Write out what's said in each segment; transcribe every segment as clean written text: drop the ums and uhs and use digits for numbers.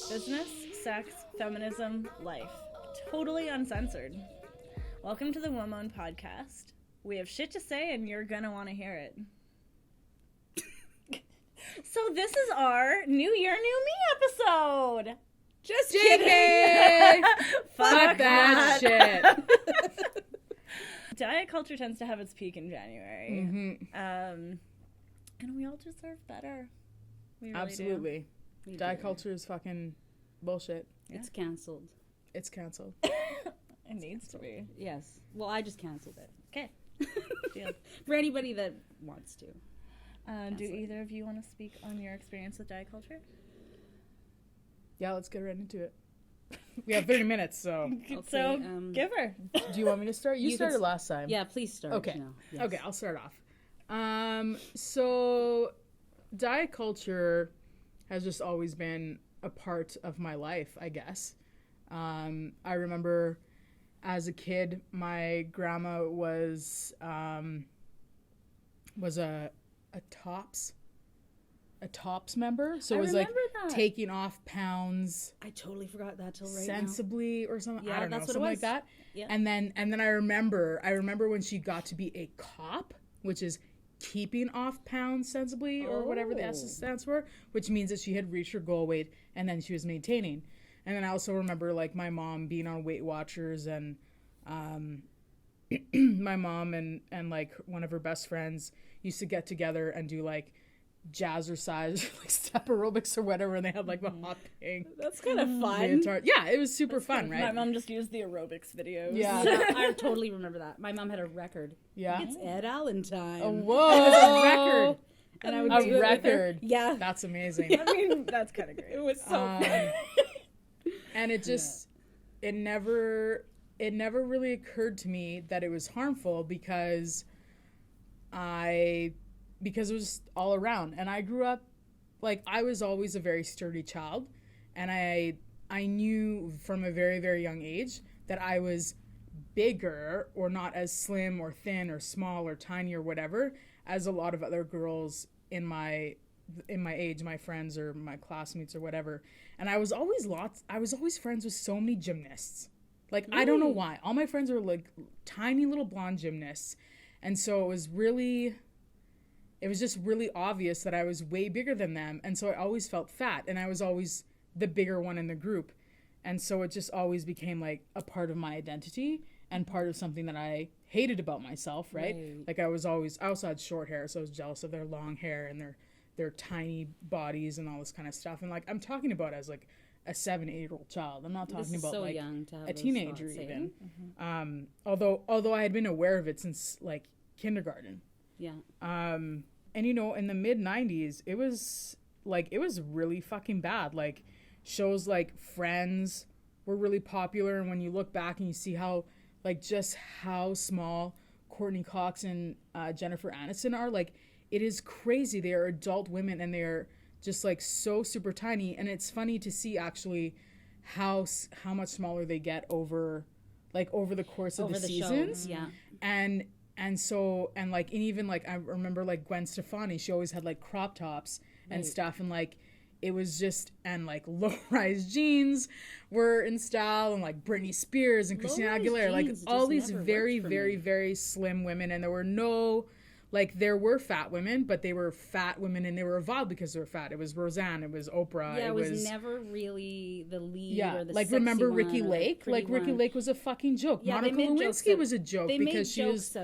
Business, sex, feminism, life. Totally uncensored. Welcome to the womOwned podcast. We have shit to say and you're gonna want to hear it. So this is our New Year, New Me episode. Just kidding. Fuck that shit. Diet culture tends to have its peak in January. Mm-hmm. And we all deserve better. We really Absolutely. do. Diet culture is fucking bullshit. Yeah. It's canceled. It's canceled. It needs to be. Yes. Well, I just canceled it. Okay. Deal. For anybody that wants to. Do either of you want to speak on your experience with diet culture? Yeah, let's get right into it. We have 30 minutes, so. Okay, So, give her. Do you want me to start? You started last time. Yeah, please start. Okay. No, yes. Okay, I'll start off. So diet culture has just always been a part of my life, I guess. I remember as a kid, my grandma was a Tops member, so I it was like remember that. taking off pounds I totally forgot that till right sensibly or something. Yeah, I don't know, that's what it something like was. that. Yeah. And then I remember when she got to be a cop, which is keeping off pounds sensibly or whatever the S stands for, which means that she had reached her goal weight and then she was maintaining. And then I also remember like my mom being on Weight Watchers and my mom and like one of her best friends used to get together and do like jazzercise like step aerobics or whatever, and they had like the hot pink That's kind of fun. leotard. Yeah, it was super fun, right? My mom just used the aerobics videos. Yeah. now. Yeah, I totally remember that. My mom had a record. Yeah. It's Ed Allen time. Oh, whoa. It was a record. And I would A do it with her. record. Yeah. That's amazing. I mean, that's kind of great. It was so fun. And it just it never really occurred to me that it was harmful because it was all around. And I grew up like I was always a very sturdy child, and I knew from a very, very young age that I was bigger or not as slim or thin or small or tiny or whatever as a lot of other girls in my age, my friends or my classmates or whatever. And I was always friends with so many gymnasts. Like, really? I don't know why. All my friends were like tiny little blonde gymnasts. And so it was just really obvious that I was way bigger than them. And so I always felt fat, and I was always the bigger one in the group. And so it just always became like a part of my identity and part of something that I hated about myself, right? Like I also had short hair, so I was jealous of their long hair and their tiny bodies and all this kind of stuff. And like I'm talking about as like a 7-8-year-old child. I'm not talking about so like young to have a those teenager thoughts, even. Mm-hmm. Although I had been aware of it since like kindergarten. Yeah. And you know, in the mid 90s, it was really fucking bad. Like shows like Friends were really popular, and when you look back and you see how small Courtney Cox and Jennifer Aniston are, like it is crazy. They are adult women and they're just like so super tiny, and it's funny to see actually how much smaller they get over the course of the seasons. Show. Yeah. And even like I remember like Gwen Stefani, she always had like crop tops and stuff, and like it was just, and like low-rise jeans were in style, and like Britney Spears and Christina Aguilera, like all these very, very, very slim women. And there were no, like there were fat women, but they were fat women and they were evolved because they were fat. It was Roseanne, it was Oprah. Yeah, it was never really the lead or the like sexy remember one Ricky or Lake? Like Ricky Lake was a fucking joke. Yeah, Monica Lewinsky was a joke because she was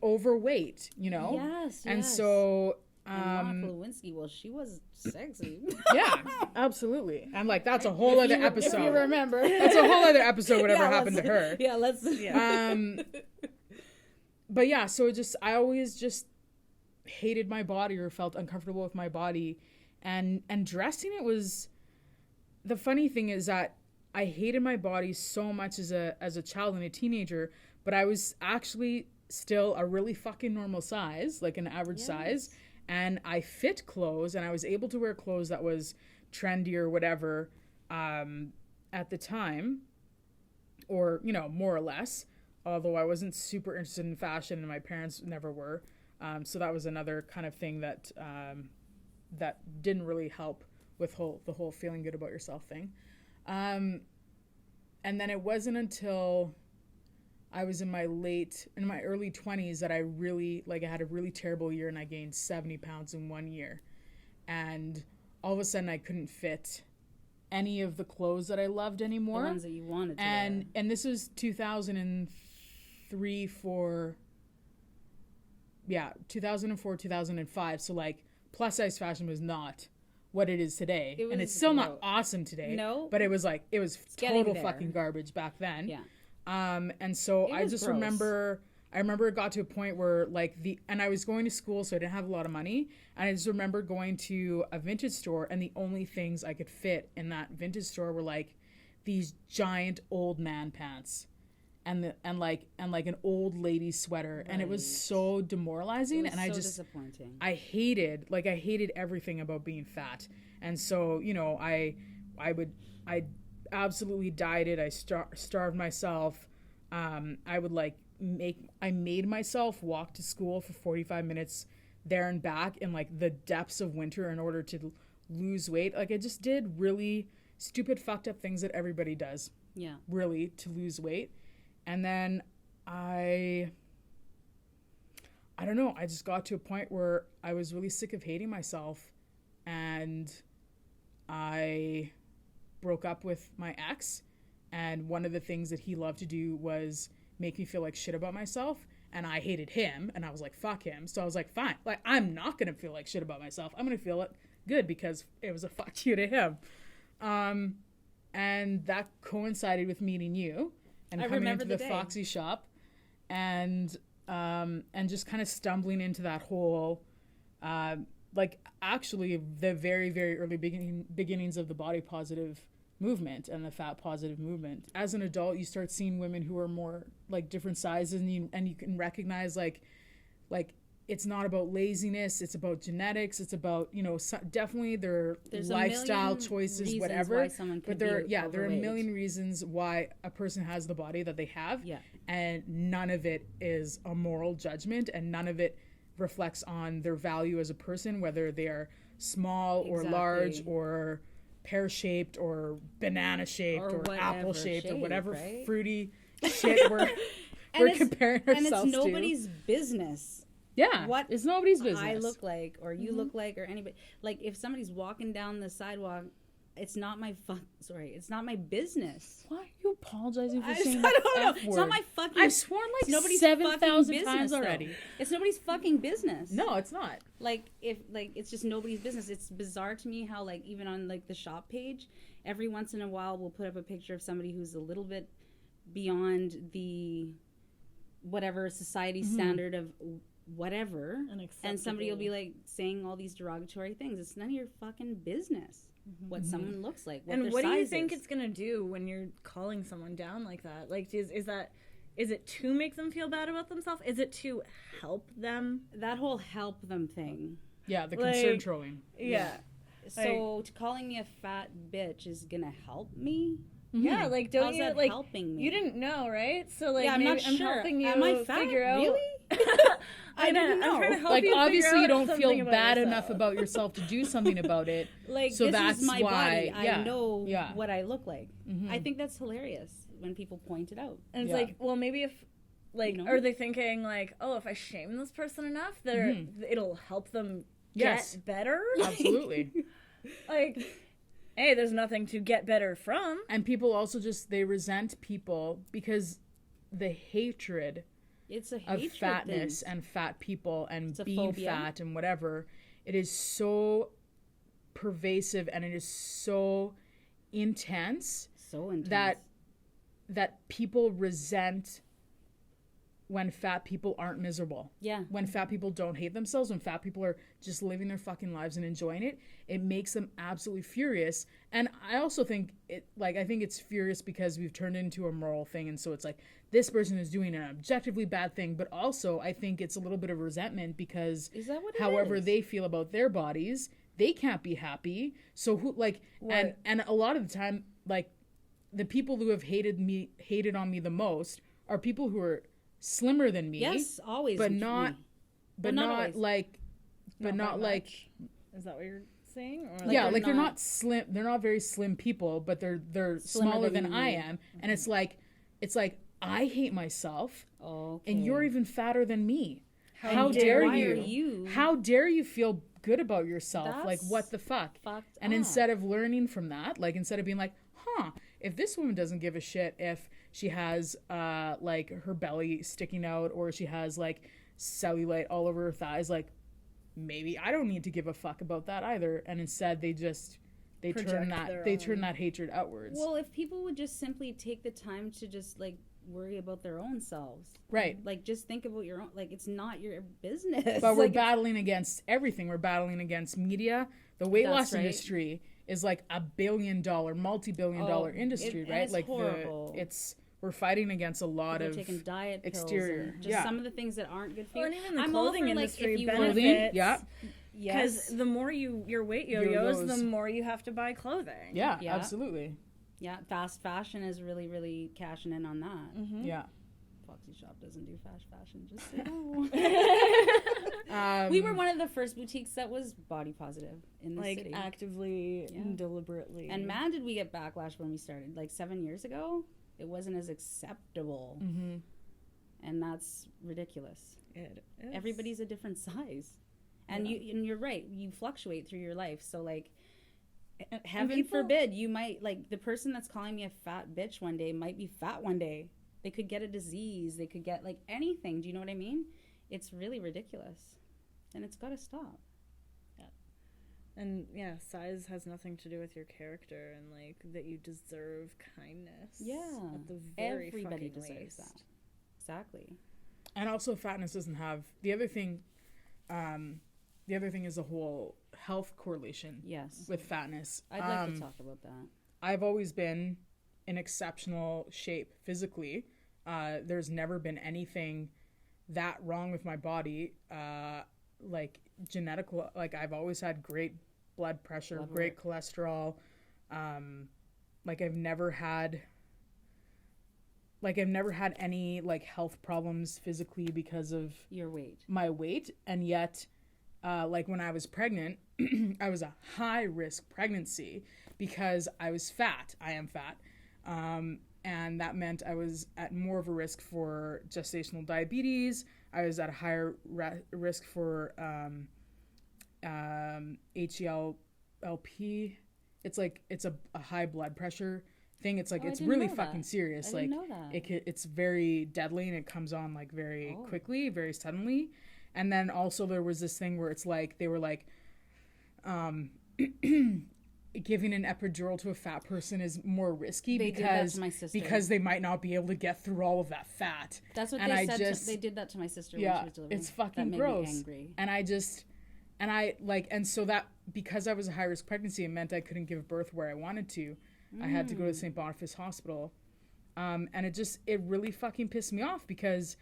overweight, you know? Yes, and so Monica Lewinsky, well, she was sexy. Yeah, absolutely. And like that's a whole other episode. If you remember. That's a whole other episode, whatever happened to her. Yeah, let's. Yeah. But yeah, so I always just hated my body or felt uncomfortable with my body, and dressing it was. The funny thing is that I hated my body so much as a child and a teenager, but I was actually still a really fucking normal size, like an average size. And I fit clothes, and I was able to wear clothes that was trendy or whatever at the time, or, you know, more or less, although I wasn't super interested in fashion, and my parents never were. So that was another kind of thing that that didn't really help with the whole feeling good about yourself thing. And then it wasn't until I was in my early 20s that I really, like, I had a really terrible year and I gained 70 pounds in 1 year. And all of a sudden I couldn't fit any of the clothes that I loved anymore. The ones that you wanted to and wear. And this was 2004, 2005. So like plus size fashion was not what it is today. And it's still not awesome today. No. But it was total fucking garbage back then. Yeah. And so I just remember it got to a point where and I was going to school, so I didn't have a lot of money. And I just remember going to a vintage store, and the only things I could fit in that vintage store were like these giant old man pants and an old lady sweater. Right. And it was so demoralizing. It was and so I just disappointing. I hated everything about being fat. And so, you know, I absolutely dieted. I starved myself. I made myself walk to school for 45 minutes there and back in like the depths of winter in order to lose weight. Like I just did really stupid, fucked up things that everybody does. Yeah. Really, to lose weight. And then I don't know, I just got to a point where I was really sick of hating myself, and I broke up with my ex, and one of the things that he loved to do was make me feel like shit about myself, and I hated him, and I was like, fuck him. So I was like, fine, like I'm not gonna feel like shit about myself. I'm gonna feel good because it was a fuck you to him. And that coincided with meeting you and coming into the Foxy shop, and just kind of stumbling into that whole actually the very, very early beginnings of the body positive movement and the fat positive movement. As an adult, you start seeing women who are more like different sizes, and you can recognize like it's not about laziness, it's about genetics, it's about, you know, definitely their lifestyle choices, whatever. But there are a million reasons why a person has the body that they have. Yeah. And none of it is a moral judgment, and none of it reflects on their value as a person, whether they are small or large or pear-shaped or banana-shaped or apple-shaped or whatever fruity shit we're comparing ourselves to. And it's nobody's business. Yeah, what it's nobody's business. I look like, or you look like, or anybody. Like, if somebody's walking down the sidewalk, it's not my it's not my business. Why are you apologizing for saying I don't know. F-word? It's not my fucking. I've sworn like 7,000 times already. Though. It's nobody's fucking business. No, it's not. It's just nobody's business. It's bizarre to me how even on the shop page, every once in a while we'll put up a picture of somebody who's a little bit beyond the whatever society standard of whatever, and somebody will be saying all these derogatory things. It's none of your fucking business what someone looks like, and what do you think it's gonna do when you're calling someone down like that? Like, is it to make them feel bad about themselves? Is it to help them? That whole help them thing. Yeah, the concern trolling. Yeah. So calling me a fat bitch is gonna help me? Yeah, like, don't How's you that helping me? You didn't know, right? So I'm not sure. I'm helping you Am I fat? figure out. Really? I didn't know. I'm trying to help you obviously you don't feel bad yourself. enough about yourself to do something about it. So this that's is my why body. I know what I look like. I think that's hilarious when people point it out. And it's well, maybe if are they thinking if I shame this person enough, it'll help them get better? Absolutely. Hey, there's nothing to get better from. And people also they resent people because the hatred of fatness and fat people and being fat and whatever, it is so pervasive and it is so intense that people resent when fat people aren't miserable. Yeah. When fat people don't hate themselves, when fat people are just living their fucking lives and enjoying it, it makes them absolutely furious. And I also think I think it's furious because we've turned it into a moral thing. And so it's this person is doing an objectively bad thing, but also I think it's a little bit of resentment because however they feel about their bodies, they can't be happy. So and a lot of the time, the people who have hated on me the most are people who are slimmer than me. Yes, always. But not is that what you're saying? Or yeah, like they're not slim. They're not very slim people, but they're smaller than I am, and it's like I hate myself, and you're even fatter than me. How dare you? How dare you feel good about yourself? Like, what the fuck? And instead of learning from that, like, instead of being like, if this woman doesn't give a shit if she has like her belly sticking out or she has like cellulite all over her thighs, like, maybe I don't need to give a fuck about that either. And instead they turn that hatred outwards. Well, if people would just simply take the time to just like worry about their own selves, right? Like, just think about your own, like, it's not your business. But we're battling against everything. We're battling against media. The weight loss industry is like a multi-billion-dollar industry, right? It's like horrible. We're fighting against a lot of taking diet pills exterior, and just some of the things that aren't good for you. And even the I'm clothing all for, industry like, benefits. Yeah. Because the more your weight yo-yos, the more you have to buy clothing. Yeah, absolutely. Yeah, fast fashion is really, really cashing in on that. Mm-hmm. Yeah. Foxy Shop doesn't do fast fashion, just so you know. We were one of the first boutiques that was body positive in the city. Like, actively and deliberately. And man, did we get backlash when we started. Like, 7 years ago, it wasn't as acceptable. Mm-hmm. And that's ridiculous. It is. Everybody's a different size. And you're right, you fluctuate through your life. So, like, heaven forbid, you might, like, the person that's calling me a fat bitch one day might be fat one day. They could get a disease. They could get, like, anything. Do you know what I mean? It's really ridiculous. And it's got to stop. Yeah. And, size has nothing to do with your character and, like, that you deserve kindness. Yeah. At the very Everybody fucking deserves least. that. Exactly. And also, fatness doesn't have... The other thing is the whole health correlation with fatness. I'd like to talk about that. I've always been in exceptional shape physically. There's never been anything that wrong with my body, like genetical. Like, I've always had great blood pressure, great cholesterol. Like, I've never had any like health problems physically because of my weight, and yet like when I was pregnant, I was a high risk pregnancy because I was fat. I am fat. And that meant I was at more of a risk for gestational diabetes. I was at a higher risk for HELLP. It's like, it's a high blood pressure thing. It's like, it's really fucking serious. Like, it's very deadly, and it comes on like very quickly, very suddenly. And then also there was this thing where it's like, they were like, giving an epidural to a fat person is more risky because they might not be able to get through all of that fat. That's what they said. They did that to my sister when she was delivering. It's fucking gross. And so that, because I was a high risk pregnancy, it meant I couldn't give birth where I wanted to. I had to go to St. Boniface Hospital. And it really fucking pissed me off because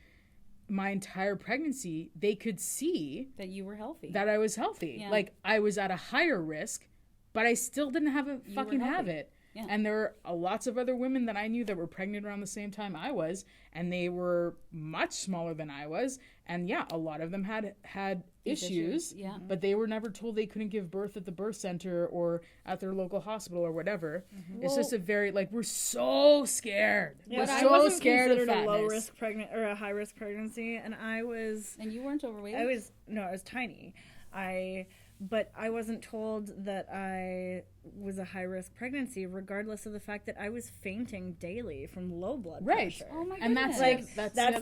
my entire pregnancy, they could see that you were healthy, that I was healthy. Yeah. Like, I was at a higher risk, but I still didn't have it. Yeah. And there are lots of other women that I knew that were pregnant around the same time I was, and they were much smaller than I was. And a lot of them had issues, but they were never told they couldn't give birth at the birth center or at their local hospital or whatever. Mm-hmm. It's just a very, like, we're so scared. Yeah, we're so scared of fatness. I wasn't considered a low risk pregnant or a high risk pregnancy, and I was. And you weren't overweight? I was tiny. But I wasn't told that I was a high-risk pregnancy, regardless of the fact that I was fainting daily from low blood pressure. Oh my goodness. And that's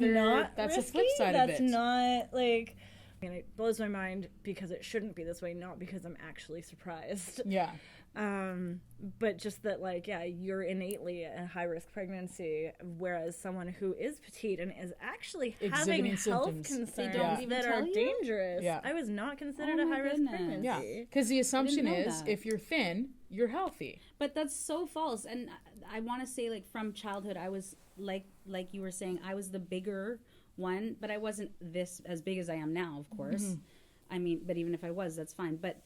not that's risky. The flip side of it. That's not, like... I mean, it blows my mind because it shouldn't be this way, not because I'm actually surprised. Yeah. But just that, like, you're innately a high-risk pregnancy, whereas someone who is petite and is actually having health concerns that are dangerous. Yeah. I was not considered a high-risk pregnancy. Yeah, because the assumption is if you're thin, you're healthy. But that's so false. And I want to say, like, from childhood, I was, like you were saying, I was the bigger one, but I wasn't this as big as I am now, of course. Mm-hmm. I mean, but even if I was, that's fine. But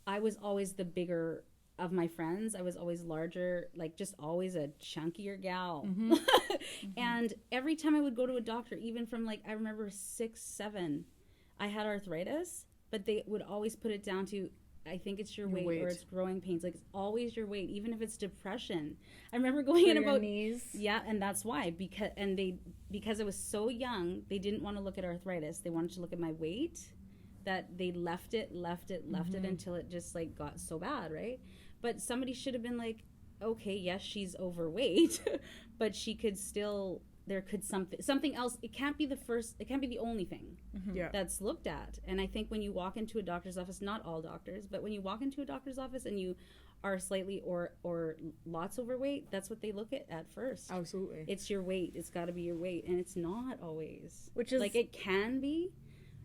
I was always the bigger of my friends. I was always larger, like, just always a chunkier gal. Mm-hmm. And every time I would go to a doctor, even from, like, I remember 6, 7, I had arthritis, but they would always put it down to I think it's your weight or it's growing pains. Like, it's always your weight, even if it's depression. I remember going in about knees. Yeah, and that's why, because I was so young, they didn't want to look at arthritis. They wanted to look at my weight, that they left it until it just like got so bad, right? But somebody should have been like, okay, yes, she's overweight, but she could still, there could something else. It can't be the only thing that's looked at. And I think when you walk into a doctor's office, not all doctors, but when you walk into a doctor's office and you are slightly or lots overweight, that's what they look at first. Absolutely. It's your weight. It's got to be your weight. And it's not always. Which is... like, it can be,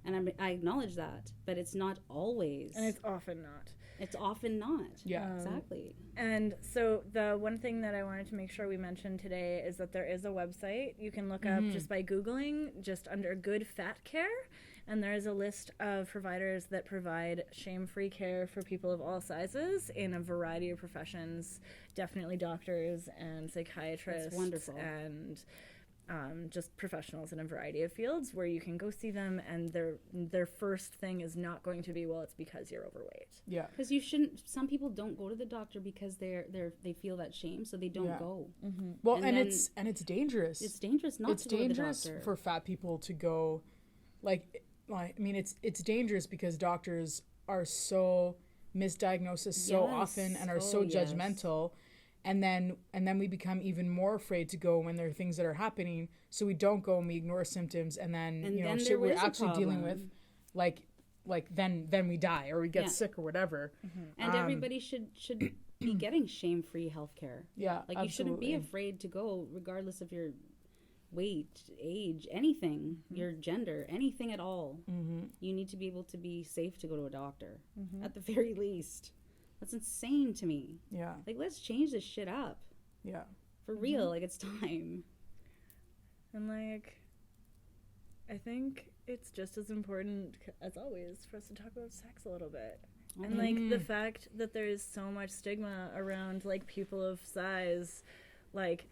and I acknowledge that, but it's not always. And it's often not. It's often not. Yeah. Exactly. And so the one thing that I wanted to make sure we mentioned today is that there is a website you can look up just by Googling, just under Good Fat Care. And there is a list of providers that provide shame-free care for people of all sizes in a variety of professions, definitely doctors and psychiatrists. That's wonderful. And just professionals in a variety of fields where you can go see them, and their first thing is not going to be, well, it's because you're overweight. Yeah. Because you shouldn't. Some people don't go to the doctor because they feel that shame, so they don't go. Mm-hmm. Well, and it's dangerous. It's dangerous not to go to the doctor. It's dangerous for fat people to go, like I mean, it's dangerous because doctors are so misdiagnosed so often and are so judgmental. And then we become even more afraid to go when there are things that are happening. So we don't go and we ignore symptoms, and then shit we're actually dealing with, like then we die or we get sick or whatever. And everybody should be getting shame-free healthcare. Yeah, like, you shouldn't be afraid to go, regardless of your weight, age, anything, your gender, anything at all. You need to be able to be safe to go to a doctor at the very least. That's insane to me. Yeah. Like, let's change this shit up. Yeah. For real. Like, it's time. And, like, I think it's just as important, as always, for us to talk about sex a little bit. And, like, the fact that there is so much stigma around, like, people of size, like,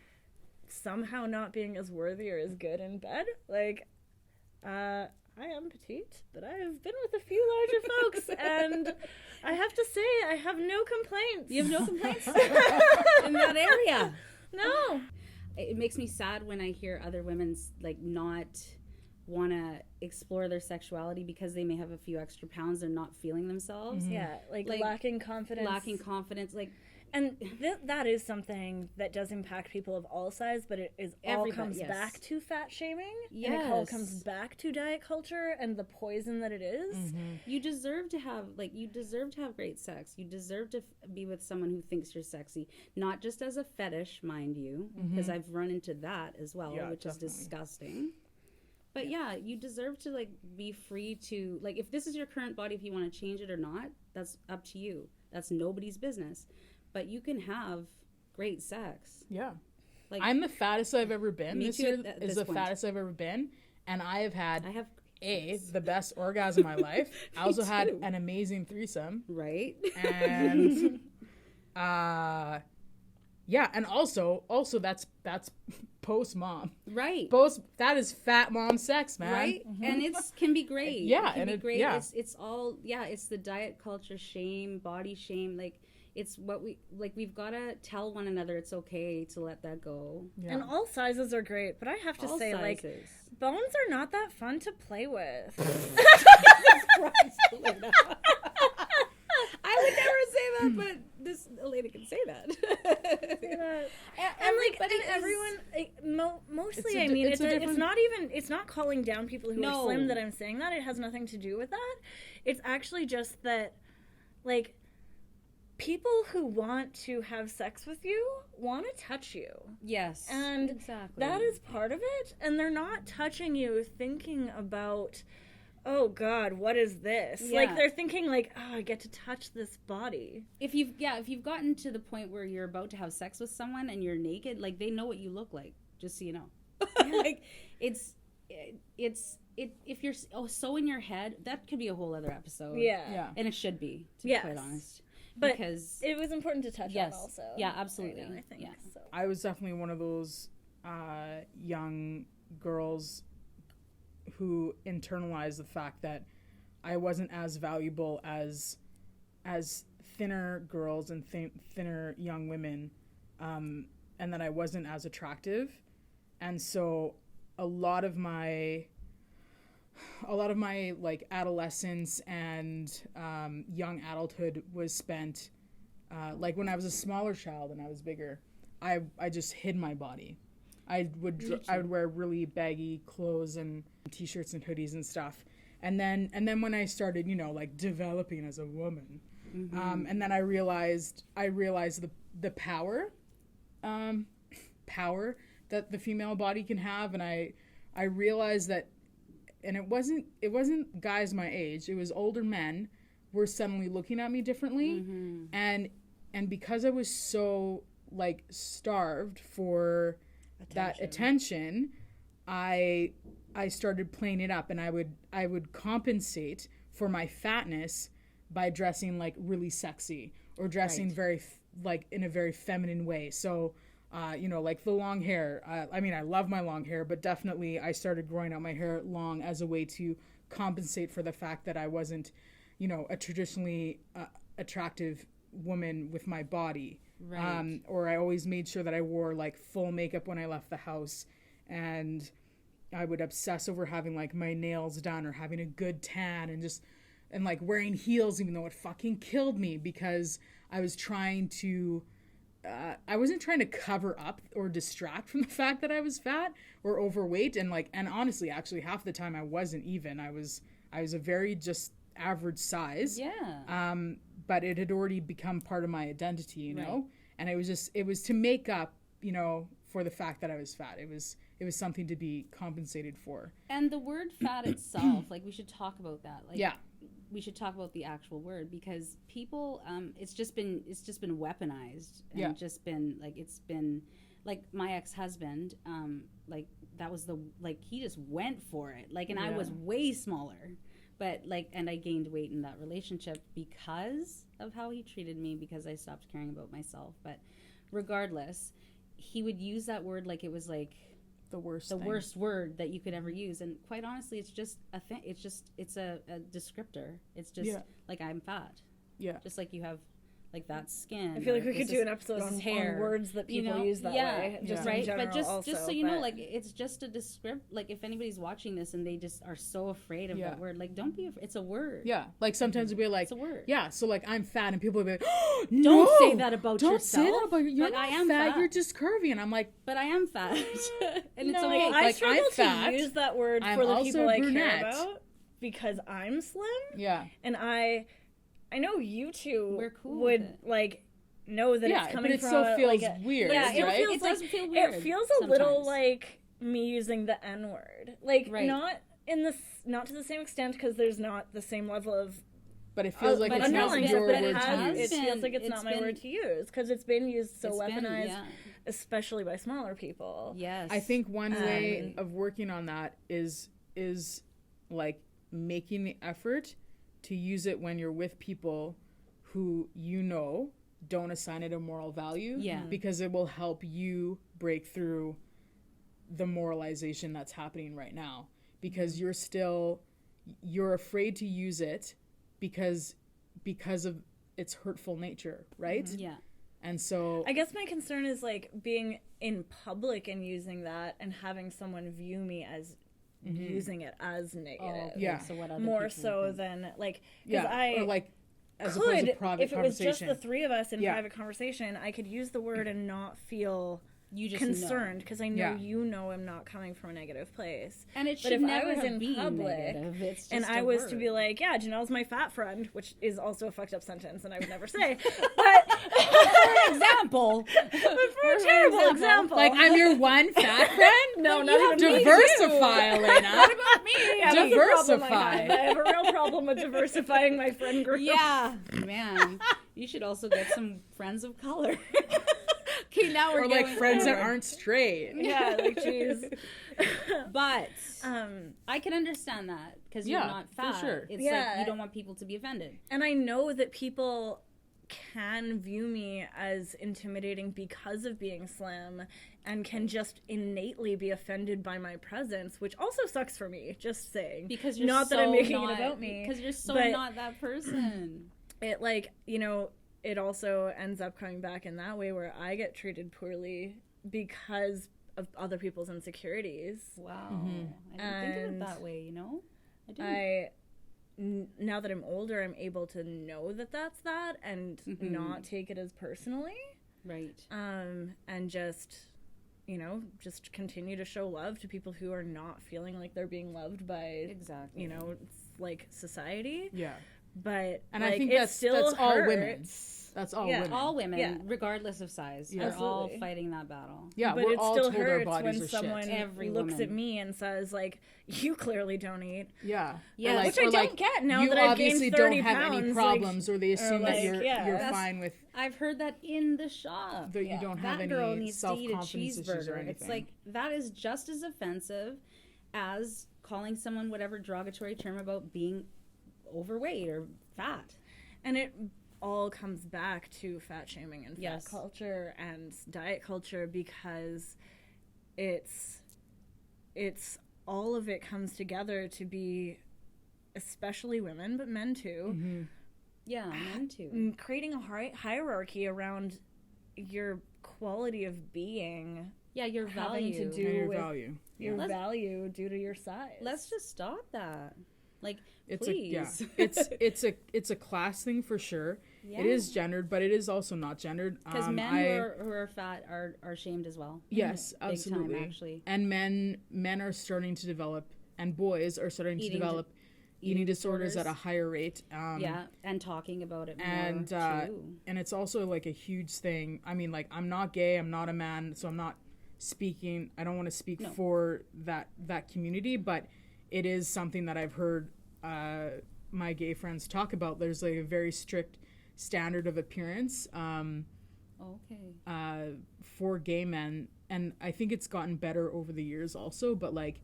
somehow not being as worthy or as good in bed. Like, I am petite, but I've been with a few larger folks, and I have to say, I have no complaints. You have no complaints in that area? No. It makes me sad when I hear other women's, like, not want to explore their sexuality because they may have a few extra pounds. They're not feeling themselves. Yeah, like lacking confidence. Like, and that is something that does impact people of all size, but it is comes back to fat shaming. Yes. And it all comes back to diet culture and the poison that it is. You deserve to have great sex. You deserve to be with someone who thinks you're sexy, not just as a fetish, mind you, because I've run into that as well, which is disgusting. But yeah, you deserve to, like, be free to, like, if this is your current body, if you want to change it or not, that's up to you. That's nobody's business. But you can have great sex. Yeah. Like, I'm the fattest I've ever been. Me this too year is the fattest I've ever been. And I have the best orgasm of my life. I also had an amazing threesome. Right. And yeah, and also that's post mom. Right. That is fat mom sex, man. Right. And it can be great. Yeah. It can be great. Yeah. It's all, it's the diet culture shame, body shame. Like, it's what we've got to tell one another it's okay to let that go. Yeah. And all sizes are great, but I have to say, like, bones are not that fun to play with. I would never say that, but this Alaina can say that. Mostly, I mean, it's not calling down people who are slim that I'm saying that. It has nothing to do with that. It's actually just that, like, people who want to have sex with you want to touch you. Yes. And exactly. That is part of it. And they're not touching you thinking about, oh God, what is this? Yeah. Like, they're thinking, like, oh, I get to touch this body. If you've gotten to the point where you're about to have sex with someone and you're naked, like, they know what you look like, just so you know. Yeah. Like, if you're so in your head, that could be a whole other episode. Yeah. And it should be, to be quite honest. But because it was important to touch on also. Yeah, absolutely. I think. Yeah. So. I was definitely one of those young girls who internalized the fact that I wasn't as valuable as thinner girls and thinner young women, and that I wasn't as attractive. And so a lot of my like adolescence and young adulthood was spent like when I was a smaller child and I was bigger, I just hid my body. I would wear really baggy clothes and t-shirts and hoodies and stuff. And then when I started, like developing as a woman, and then I realized the power that the female body can have, and I realized that, and it wasn't guys my age, it was older men were suddenly looking at me differently, and because I was so like starved for that attention, I started playing it up, and I would compensate for my fatness by dressing like really sexy or dressing very like in a very feminine way. So like the long hair. I mean, I love my long hair, but definitely I started growing out my hair long as a way to compensate for the fact that I wasn't, a traditionally attractive woman with my body. Right. Or I always made sure that I wore like full makeup when I left the house, and I would obsess over having like my nails done or having a good tan and like wearing heels, even though it fucking killed me, because I was trying to I wasn't trying to cover up or distract from the fact that I was fat or overweight, and honestly, actually half the time I wasn't even. I was a very just average size. Yeah. But it had already become part of my identity, you know? And it was to make up, for the fact that I was fat. It was something to be compensated for. And the word fat itself, like we should talk about that. Like, yeah. We should talk about the actual word, because people, it's just been weaponized, and just been like, it's been like my ex-husband, like that was he just went for it. Like, and I was way smaller, but and I gained weight in that relationship because of how he treated me, because I stopped caring about myself. But regardless, he would use that word like it was like the worst word that you could ever use. And quite honestly, it's just a thing. It's a descriptor. It's just like, I'm fat. Yeah. Just like you have like that skin. I feel like we could do an episode on words that people use that way. Just right. But just so you know, like, it's just a descript. Like, if anybody's watching this and they just are so afraid of that word, like, don't be afraid. It's a word. Yeah. Like, sometimes we'll be like, it's a word. Yeah. So like, I'm fat, and people will be like, oh, no, don't say that about yourself. Don't say that about you. You're not fat. You're just curvy. And I'm like, but I am fat. And it's okay. I struggle to use that word for the people I care about, because I'm slim. Yeah. And I know you two would like know that it's coming from. But it still feels weird. Yeah, right? It does feel weird. It feels a little like me using the N word, like not to the same extent, because there's not the same level of. But it feels like it's not your word to use. It feels like it's not my word to use, because it's been used so weaponized, especially by smaller people. Yes, I think one way of working on that is like making the effort to use it when you're with people who don't assign it a moral value, because it will help you break through the moralization that's happening right now, because you're afraid to use it because of its hurtful nature, right? Yeah. And so I guess my concern is like being in public and using that and having someone view me as using it as negative. So what other more so than like, because or like as could, opposed to private if it was just the three of us in private conversation, I could use the word and not feel concerned, because I know I'm not coming from a negative place. And it should never have been public, and I was to be like, Janelle's my fat friend, which is also a fucked up sentence, and I would never say. But for example, for a terrible example, like, I'm your one fat friend. No, not even diversify, Alaina. What about me? Diversify. I have a real problem with diversifying my friend group. Yeah, man, you should also get some friends of color. Okay, now we're like friends that aren't straight. Yeah, like, jeez. But I can understand that, because you're not fat. For sure. It's like you don't want people to be offended. And I know that people can view me as intimidating because of being slim, and can just innately be offended by my presence, which also sucks for me, just saying. Because you're not so that I'm making it about me. Because you're so not that person. it like, you know, it also ends up coming back in that way where I get treated poorly because of other people's insecurities. Wow. I didn't think of it that way, you know? I didn't. Now that I'm older, I'm able to know that that's that and not take it as personally. Right. And just, you know, just continue to show love to people who are not feeling like they're being loved by, you know, like society. Yeah. But and like, I think that's all women. That's all women. All women, regardless of size, are all fighting that battle. Yeah, but it still hurts when someone looks at me and says, like, "You clearly don't eat." Yeah, yeah, which I don't get now that I've gained 30 pounds. You obviously don't have any problems, or they assume that you're fine with. I've heard that in the shop. That you don't have any self-confidence issues or anything. That girl needs to eat a cheeseburger. It's like, that is just as offensive as calling someone whatever derogatory term about being overweight or fat. And it all comes back to fat shaming and fat culture and diet culture, because it's all of it comes together to be, especially women, but men too. Yeah, men too. Creating a hierarchy around your quality of being. Yeah, your value. To do with your value due to your size. Let's just stop that. Like, please. It's a class thing for sure. Yeah. It is gendered, but it is also not gendered. Because men who are fat are shamed as well. Yes, absolutely. Big time, actually. And men are starting to develop, and boys are starting to develop eating disorders at a higher rate. And talking about it more too. And it's also like a huge thing. I mean, like, I'm not gay, I'm not a man, so I'm not speaking. I don't want to speak for that community, but it is something that I've heard my gay friends talk about. There's like a very strict standard of appearance for gay men, and I think it's gotten better over the years also, but like,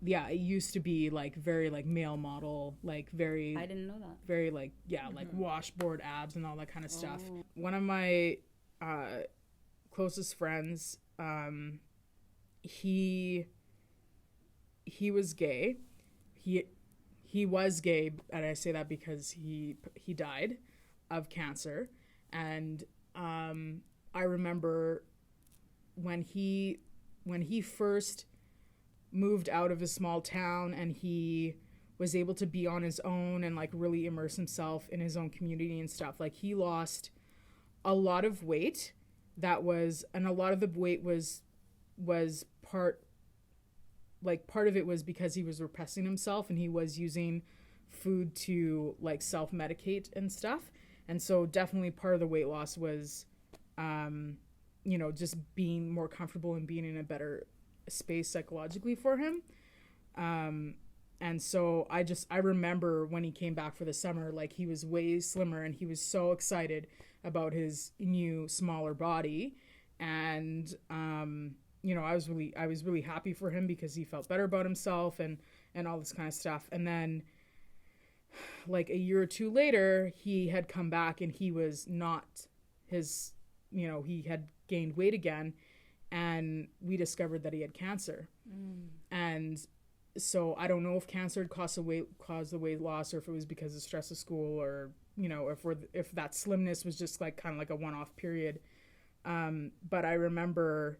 yeah, it used to be like very like male model, like very, I didn't know that, very like like washboard abs and all that kind of stuff. One of my closest friends, he was gay. He was gay, and I say that because he died of cancer. And I remember when he first moved out of a small town and he was able to be on his own and like really immerse himself in his own community and stuff. Like, he lost a lot of weight. And a lot of the weight was part of it was because he was repressing himself and he was using food to like self-medicate and stuff. And so definitely part of the weight loss was, just being more comfortable and being in a better space psychologically for him. And so I remember when he came back for the summer, like, he was way slimmer and he was so excited about his new smaller body. And, I was really happy for him because he felt better about himself and all this kind of stuff. And then like a year or two later, he had come back and he was not his, he had gained weight again, and we discovered that he had cancer. And so I don't know if cancer had caused the weight loss, or if it was because of stress of school, or, if that slimness was just like kind of like a one-off period. But I remember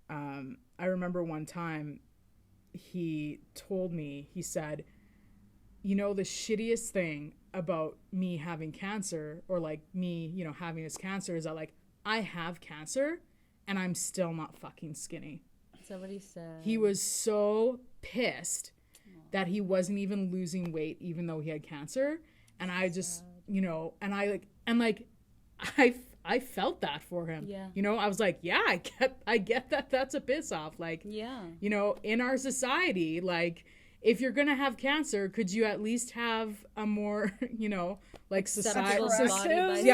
one time he told me, he said, the shittiest thing about me having cancer, or like me, having this cancer, is that like I have cancer and I'm still not fucking skinny. Somebody said. He was so pissed that he wasn't even losing weight even though he had cancer. And I just, I felt that for him. Yeah. I was like, yeah, I get that that's a piss off. Like, yeah. In our society, like, if you're going to have cancer, could you at least have a more, like societally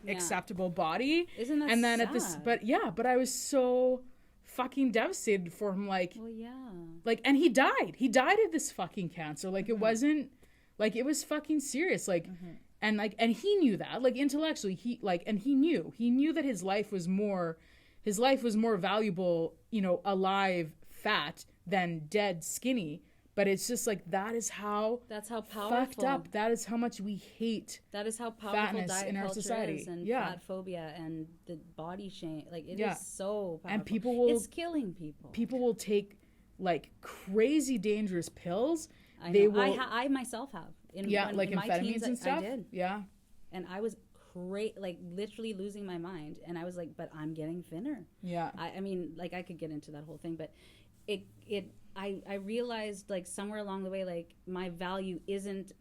acceptable body? Isn't that and then sad? But I was so fucking devastated for him. Like, well, yeah. Like, and he died of this fucking cancer. Like, it wasn't, like, it was fucking serious. Like, and like, and he knew that, like, intellectually, he knew that his life was more valuable, alive, fat, than dead, skinny. But it's just like that's how powerful, fucked up. That is how much we hate. That is how powerful diet in our culture society is, and fatphobia and the body shame. Like it is so powerful. And people will. It's killing people. People will take like crazy dangerous pills. I know. I myself have. In amphetamines teens, and stuff. I did. Yeah. And I was like literally losing my mind, and I was like, but I'm getting thinner. Yeah. I mean, like I could get into that whole thing, but I realized like somewhere along the way, like my value isn't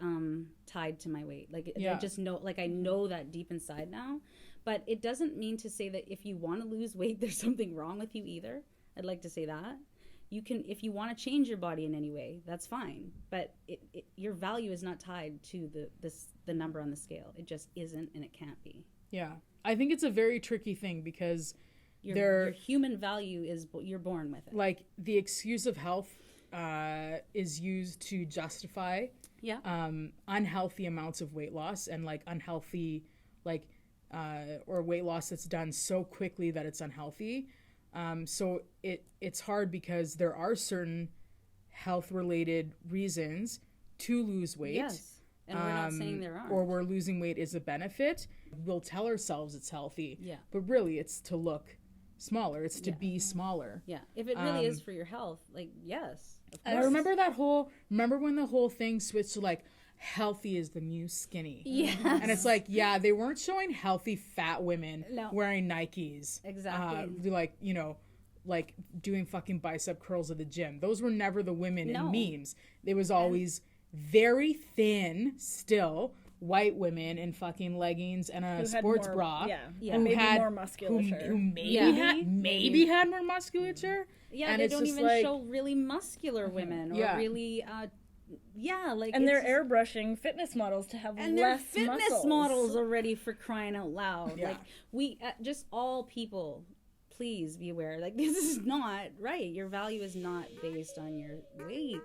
tied to my weight. Like I just know, like I know that deep inside now, but it doesn't mean to say that if you want to lose weight, there's something wrong with you either. I'd like to say that. You can, if you want to change your body in any way, that's fine. But your value is not tied to the number on the scale. It just isn't, and it can't be. Yeah, I think it's a very tricky thing because your human value is you're born with it. Like the excuse of health is used to justify unhealthy amounts of weight loss and like unhealthy or weight loss that's done so quickly that it's unhealthy. So it's hard because there are certain health-related reasons to lose weight. Yes, and we're not saying there aren't. Or where losing weight is a benefit. We'll tell ourselves it's healthy. Yeah. But really, it's to look smaller. It's to be smaller. Yeah. If it really is for your health, like, yes. I remember when the whole thing switched to like, healthy is the new skinny. Yeah. And it's like, they weren't showing healthy fat women wearing Nikes. Exactly. Like doing fucking bicep curls at the gym. Those were never the women in memes. It was always very thin still white women in fucking leggings and a sports bra. Yeah. Who had more musculature. Who maybe had more musculature. Yeah, and they don't even show really muscular women or really and they're airbrushing fitness models to have and less fitness muscles. Models already, for crying out loud. Yeah. Like we just all people, please be aware. Like this is not right. Your value is not based on your weight.